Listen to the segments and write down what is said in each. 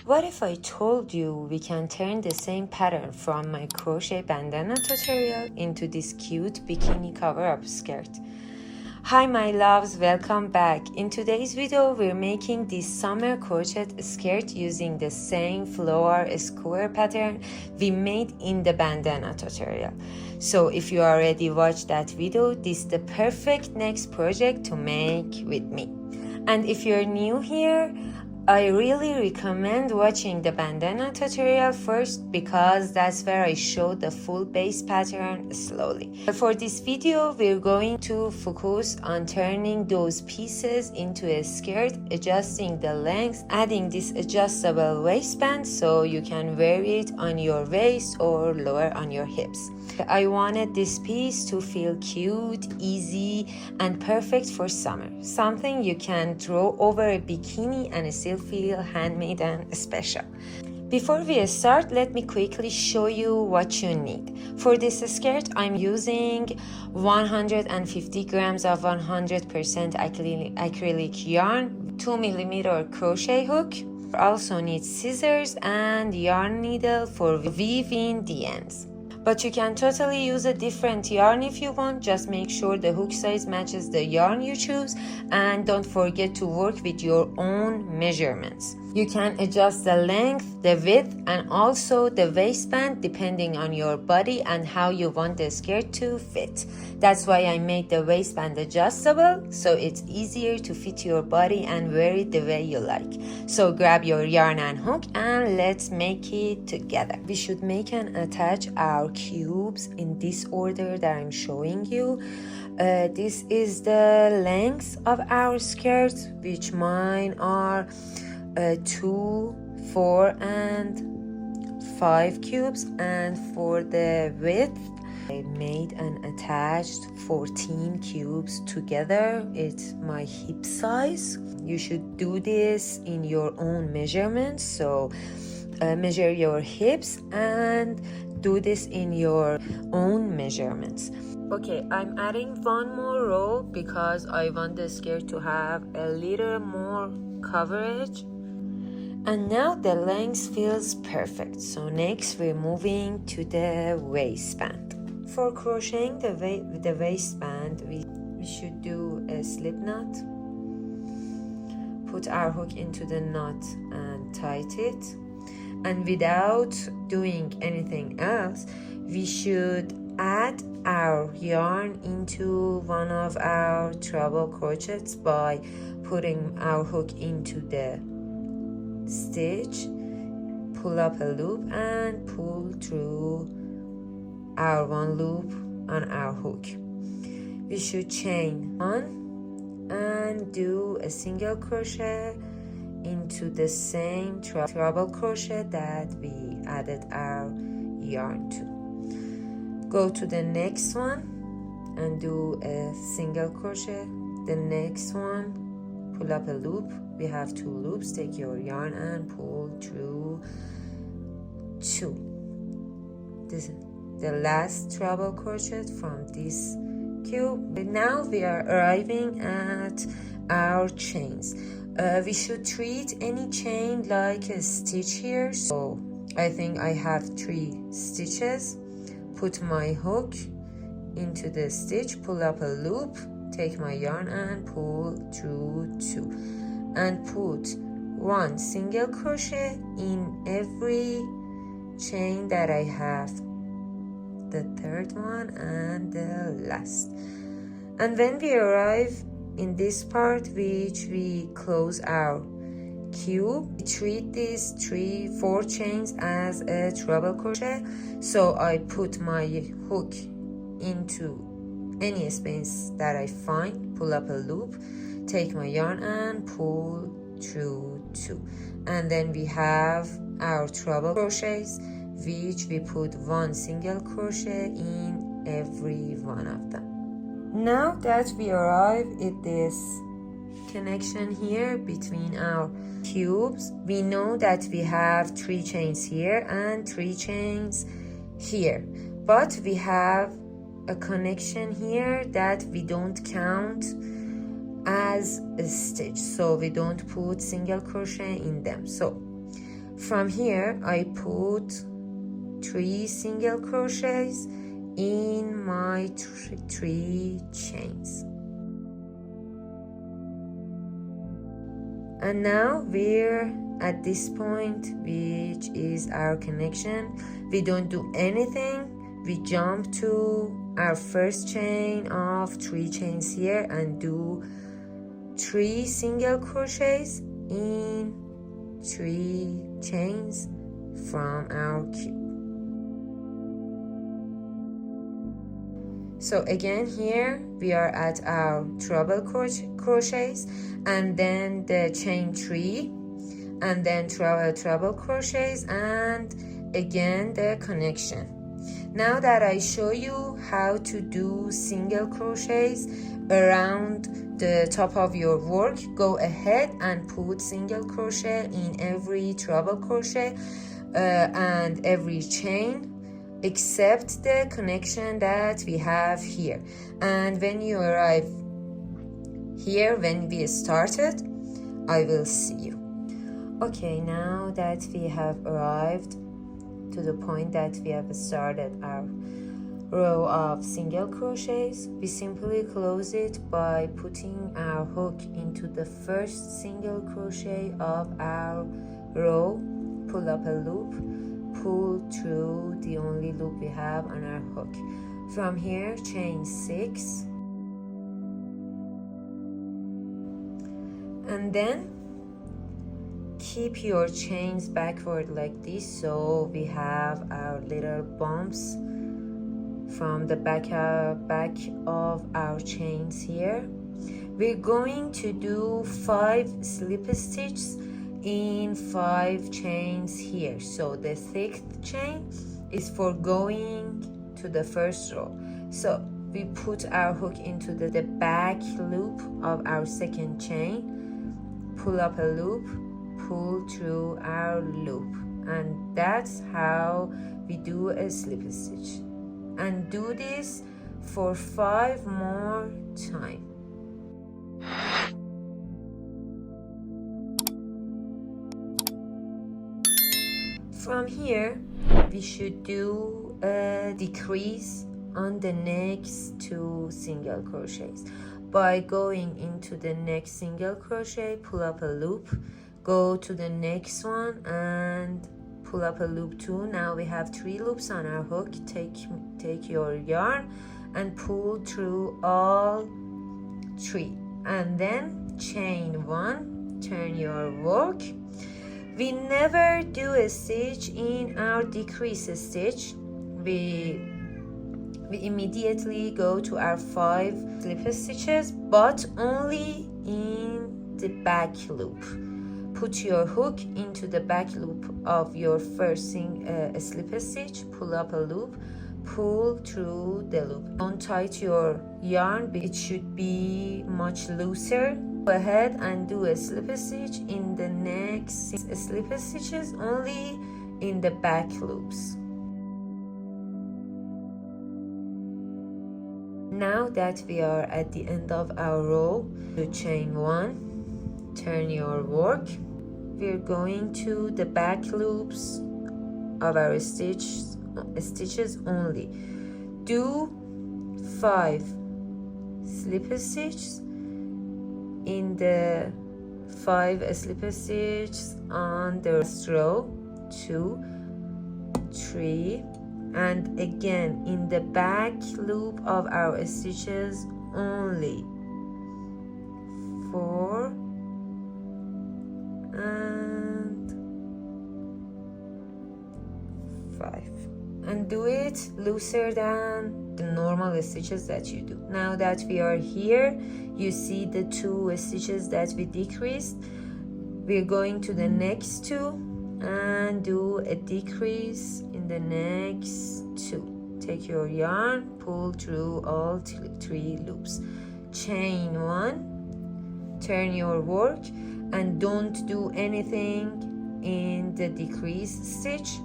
What if I told you we can turn the same pattern from my crochet bandana tutorial into this cute bikini cover-up skirt? Hi my loves, welcome back. In today's video, we're making this summer crochet skirt using the same flower square pattern we made in the bandana tutorial. So if you already watched that video, this is the perfect next project to make with me. And if you're new here, I really recommend watching the bandana tutorial first because that's where I show the full base pattern slowly. For this video, we're going to focus on turning those pieces into a skirt, adjusting the length, adding this adjustable waistband so you can wear it on your waist or lower on your hips. I wanted this piece to feel cute, easy, and perfect for summer. Something you can throw over a bikini and still feel handmade and special. Before we start, let me quickly show you what you need. For this skirt, I'm using 150 grams of 100% acrylic yarn, 2mm crochet hook. Also need scissors and yarn needle for weaving the ends. But you can totally use a different yarn if you want. Just make sure the hook size matches the yarn you choose, and don't forget to work with your own measurements. You can adjust the length, the width, and also the waistband depending on your body and how you want the skirt to fit. That's why I made the waistband adjustable, so it's easier to fit your body and wear it the way you like. So grab your yarn and hook and let's make it together. We should make and attach our cubes in this order that I'm showing you. This is the length of our skirt, which mine are 2, 4, and 5 cubes, and for the width I made and attached 14 cubes together. It's my hip size. You should do this in your own measurements, so measure your hips and do this in your own measurements. Okay, I'm adding one more row because I want the skirt to have a little more coverage. And now the length feels perfect. So next we're moving to the waistband. For crocheting the waistband, we should do a slip knot. Put our hook into the knot and tighten it. And without doing anything else, we should add our yarn into one of our treble crochets by putting our hook into the stitch, pull up a loop and pull through our one loop on our hook. We should chain 1 and do a single crochet into the same treble crochet that we added our yarn to. Go to the next one and do a single crochet. The next one, pull up a loop. We have 2 loops. Take your yarn and pull through 2. This is the last treble crochet from this cube. Now we are arriving at our chains. We should treat any chain like a stitch here. So I think I have 3 stitches. Put my hook into the stitch, pull up a loop, take my yarn and pull through 2. And put 1 single crochet in every chain that I have, the 3rd one and the last. And when we arrive in this part which we close our cube, we treat these 4 chains as a treble crochet. So I put my hook into any space that I find, pull up a loop, take my yarn and pull through 2. And then we have our treble crochets, which we put 1 single crochet in every one of them. Now that we arrive at this connection here between our cubes, we know that we have 3 chains here and 3 chains here, but we have a connection here that we don't count as a stitch, so we don't put single crochet in them. So From here I put 3 single crochets in my 3 chains. And now we're at this point, which is our connection. We don't do anything. We jump to our first chain of 3 chains here and do 3 single crochets in 3 chains from our cube. So again, here we are at our treble crochets, and then the chain 3, and then treble crochets, and again the connection. Now that I show you how to do single crochets around the top of your work, go ahead and put single crochet in every treble crochet and every chain, except the connection that we have here. And when you arrive here, when we started, I will see you. Okay, now that we have arrived to the point that we have started our row of single crochets, we simply close it by putting our hook into the first single crochet of our row, pull up a loop, pull through the only loop we have on our hook. From here, chain 6, and then keep your chains backward like this, so we have our little bumps from the back of our chains here. We're going to do 5 slip stitches in 5 chains here. So the 6th chain is for going to the first row. So we put our hook into the back loop of our 2nd chain, pull up a loop, pull through our loop, and that's how we do a slip stitch. And do this for 5 more times. From here, we should do a decrease on the next 2 single crochets by going into the next single crochet, pull up a loop, go to the next one and pull up a loop 2. Now we have 3 loops on our hook. Take your yarn and pull through all 3, and then chain 1, turn your work. We never do a stitch in our decrease stitch. We immediately go to our 5 slip stitches, but only in the back loop. Put your hook into the back loop of your first slip stitch, pull up a loop, pull through the loop. Don't tighten your yarn, it should be much looser. Go ahead and do a slip stitch in the next 6 slip stitches, only in the back loops. Now that we are at the end of our row, do chain 1, turn your work. We're going to the back loops of our stitches only. Do 5 slip stitches in the 5 slip stitches on the first row, 2, 3, and again in the back loop of our stitches only, 4 and 5, and do it looser than the normal stitches that you do. Now that we are here, you see the 2 stitches that we decreased. We're going to the next 2 and do a decrease in the next 2. Take your yarn, pull through all 3 loops, chain 1, turn your work, and don't do anything in the decrease stitch.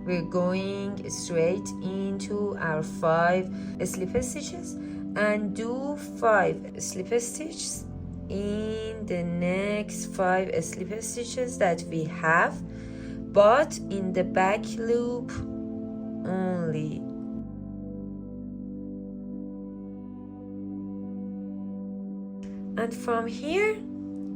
We're going straight into our 5 slip stitches and do 5 slip stitches in the next 5 slip stitches that we have. but in the back loop only. And from here,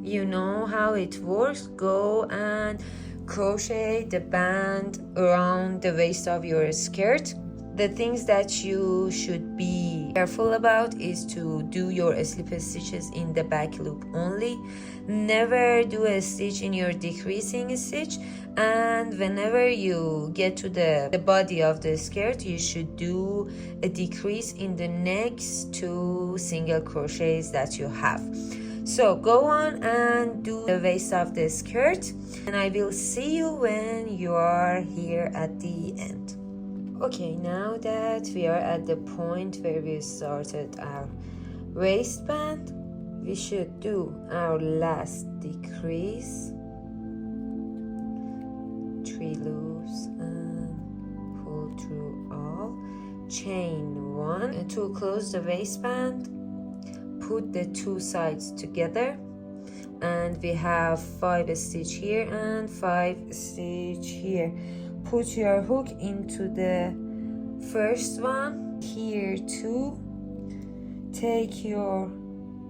you know how it works. Go and crochet the band around the waist of your skirt. The things that you should be careful about is to do your slip stitches in the back loop only. Never do a stitch in your decreasing stitch, and whenever you get to the body of the skirt, you should do a decrease in the next 2 single crochets that you have. So go on and do the waist of the skirt, and I will see you when you are here at the end. Okay, now that we are at the point where we started our waistband, we should do our last decrease, 3 loops, and pull through all, chain 1, and to close the waistband, put the 2 sides together, and we have 5 stitch here and 5 stitch here. Put your hook into the first one, here too. Take your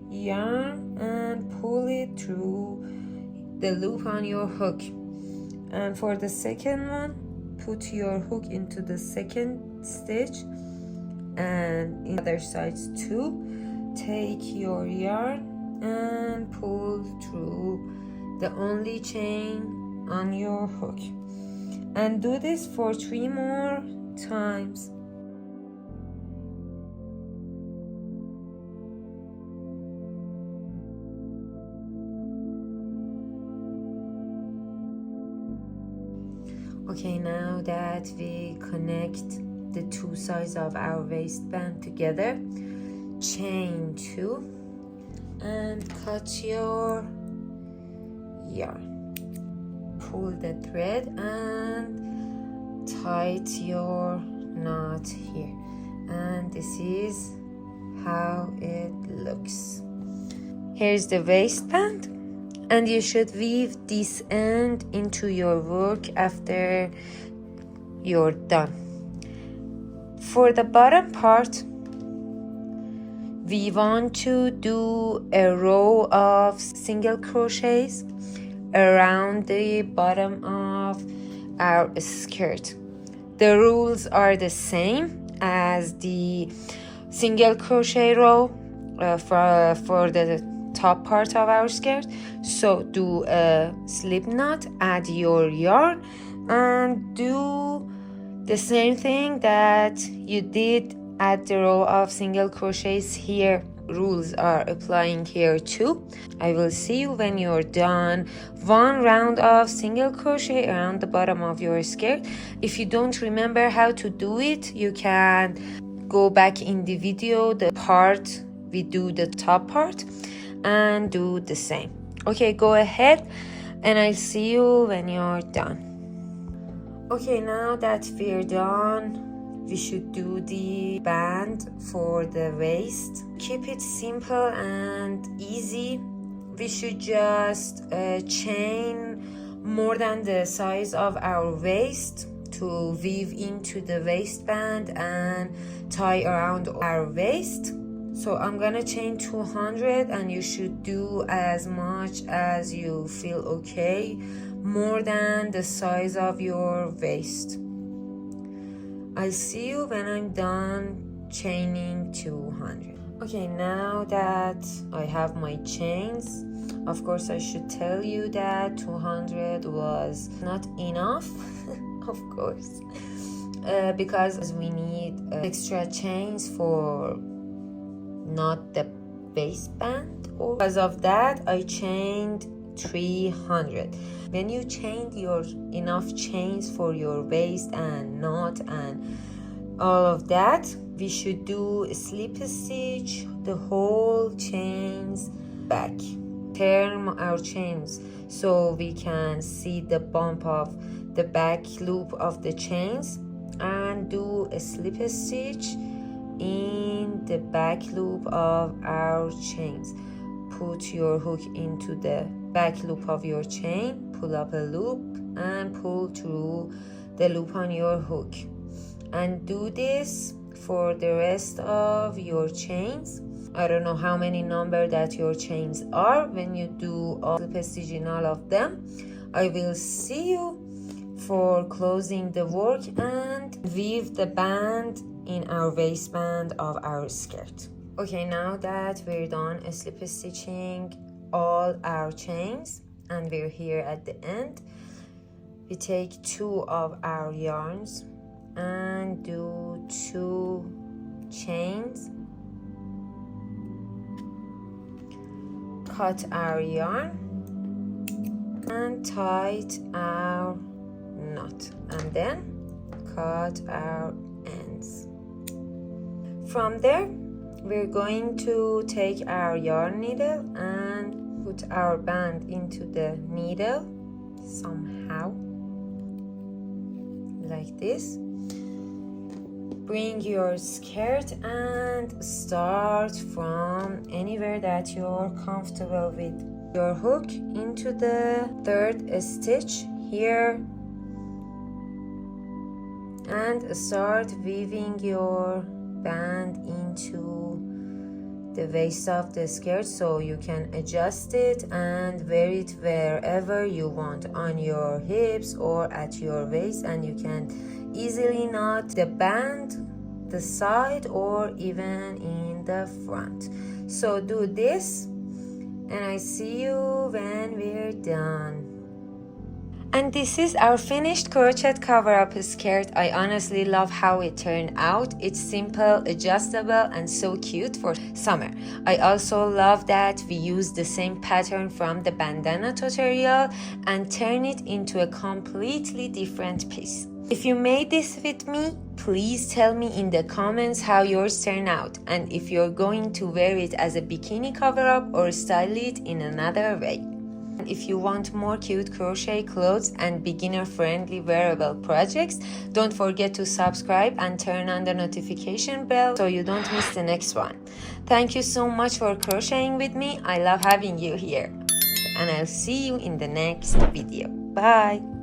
yarn and pull it through the loop on your hook. And for the second one, put your hook into the second stitch, and in the other sides too. Take your yarn and pull through the only chain on your hook. And do this for 3 more times. Okay, now that we connect the 2 sides of our waistband together, chain 2 and cut your yarn. Pull the thread and tight your knot here, and this is how it looks. Here's the waistband, and you should weave this end into your work after you're done. For the bottom part, we want to do a row of single crochets around the bottom of our skirt. The rules are the same as the single crochet row for the top part of our skirt. So do a slip knot, add your yarn, and do the same thing that you did at the row of single crochets here. Rules are applying here too. I will see you when you're done 1 round of single crochet around the bottom of your skirt. If you don't remember how to do it, you can go back in the video, the part we do the top part, and do the same. Okay, go ahead and I'll see you when you're done. Okay, now that we're done, we should do the band for the waist. Keep it simple and easy. We should just chain more than the size of our waist to weave into the waistband and tie around our waist. So I'm gonna chain 200, and you should do as much as you feel okay, more than the size of your waist. I'll see you when I'm done chaining 200. Okay, now that I have my chains, of course I should tell you that 200 was not enough, of course, because we need extra chains for not the waistband. Because of that, I chained 300. When you chained your enough chains for your waist and knot and all of that, we should do a slip stitch the whole chains back. Turn our chains so we can see the bump of the back loop of the chains, and do a slip stitch in the back loop of our chains. Put your hook into the back loop of your chain, pull up a loop, and pull through the loop on your hook. And do this for the rest of your chains. I don't know how many number that your chains are when you do all slip stitch in all of them. I will see you for closing the work and weave the band in our waistband of our skirt. Okay, now that we're done slip stitching all our chains and we're here at the end, we take 2 of our yarns and do 2 chains, cut our yarn and tight our knot, and then cut our ends. From there we're going to take our yarn needle and put our band into the needle somehow like this. Bring your skirt and start from anywhere that you're comfortable with. Your hook into the 3rd stitch here and start weaving your band into the waist of the skirt so you can adjust it and wear it wherever you want, on your hips or at your waist, and you can easily knot the band the side or even in the front. So do this and I see you when we're done. And this is our finished crochet cover-up skirt. I honestly love how it turned out. It's simple, adjustable, and so cute for summer. I also love that we use the same pattern from the bandana tutorial and turn it into a completely different piece. If you made this with me, please tell me in the comments how yours turned out and if you're going to wear it as a bikini cover-up or style it in another way. If you want more cute crochet clothes and beginner-friendly wearable projects, don't forget to subscribe and turn on the notification bell so you don't miss the next one. Thank you so much for crocheting with me. I love having you here. And I'll see you in the next video. Bye!